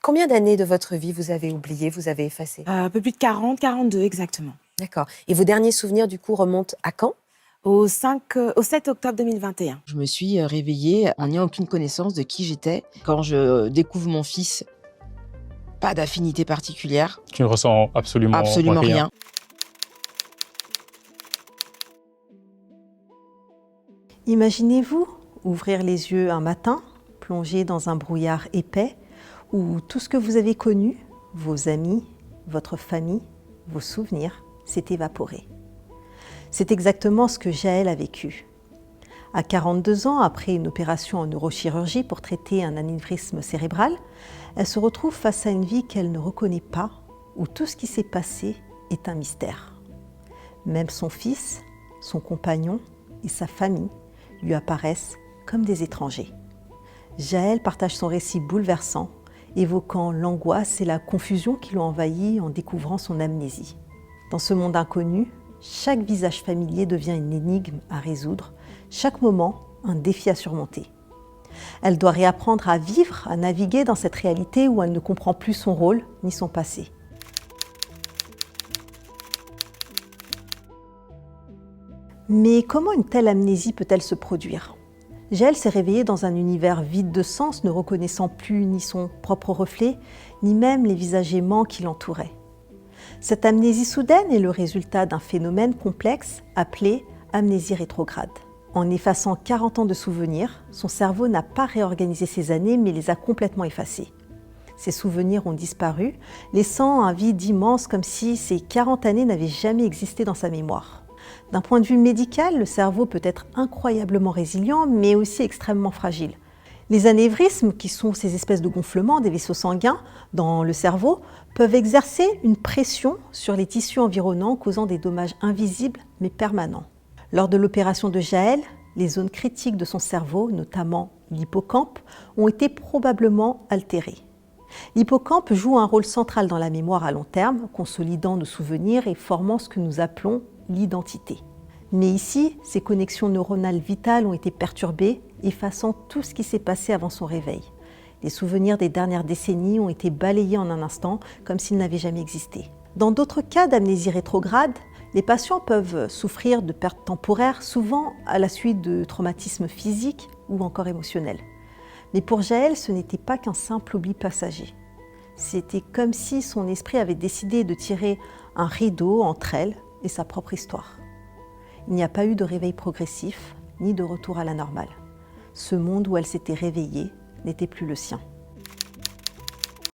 Combien d'années de votre vie vous avez oublié, vous avez effacé? Un peu plus de 40, 42 exactement. D'accord. Et vos derniers souvenirs, du coup, remontent à quand? Au 7 octobre 2021. Je me suis réveillée en n'ayant aucune connaissance de qui j'étais. Quand je découvre mon fils, pas d'affinité particulière. Tu ne ressens absolument Rien. Imaginez-vous ouvrir les yeux un matin, plonger dans un brouillard épais, où tout ce que vous avez connu, vos amis, votre famille, vos souvenirs, s'est évaporé. C'est exactement ce que Jaël a vécu. À 42 ans, après une opération en neurochirurgie pour traiter un anévrisme cérébral, elle se retrouve face à une vie qu'elle ne reconnaît pas, où tout ce qui s'est passé est un mystère. Même son fils, son compagnon et sa famille lui apparaissent comme des étrangers. Jaël partage son récit bouleversant, évoquant l'angoisse et la confusion qui l'ont envahi en découvrant son amnésie. Dans ce monde inconnu, chaque visage familier devient une énigme à résoudre, chaque moment un défi à surmonter. Elle doit réapprendre à vivre, à naviguer dans cette réalité où elle ne comprend plus son rôle ni son passé. Mais comment une telle amnésie peut-elle se produire ? Jaël s'est réveillée dans un univers vide de sens, ne reconnaissant plus ni son propre reflet, ni même les visages aimants qui l'entouraient. Cette amnésie soudaine est le résultat d'un phénomène complexe appelé amnésie rétrograde. En effaçant 40 ans de souvenirs, son cerveau n'a pas réorganisé ses années, mais les a complètement effacés. Ses souvenirs ont disparu, laissant un vide immense comme si ces 40 années n'avaient jamais existé dans sa mémoire. D'un point de vue médical, le cerveau peut être incroyablement résilient, mais aussi extrêmement fragile. Les anévrismes, qui sont ces espèces de gonflements des vaisseaux sanguins dans le cerveau, peuvent exercer une pression sur les tissus environnants, causant des dommages invisibles mais permanents. Lors de l'opération de Jaël, les zones critiques de son cerveau, notamment l'hippocampe, ont été probablement altérées. L'hippocampe joue un rôle central dans la mémoire à long terme, consolidant nos souvenirs et formant ce que nous appelons l'identité. Mais ici, ses connexions neuronales vitales ont été perturbées, effaçant tout ce qui s'est passé avant son réveil. Les souvenirs des dernières décennies ont été balayés en un instant, comme s'ils n'avaient jamais existé. Dans d'autres cas d'amnésie rétrograde, les patients peuvent souffrir de pertes temporaires, souvent à la suite de traumatismes physiques ou encore émotionnels. Mais pour Jaël, ce n'était pas qu'un simple oubli passager. C'était comme si son esprit avait décidé de tirer un rideau entre elle et sa propre histoire. Il n'y a pas eu de réveil progressif, ni de retour à la normale. Ce monde où elle s'était réveillée n'était plus le sien.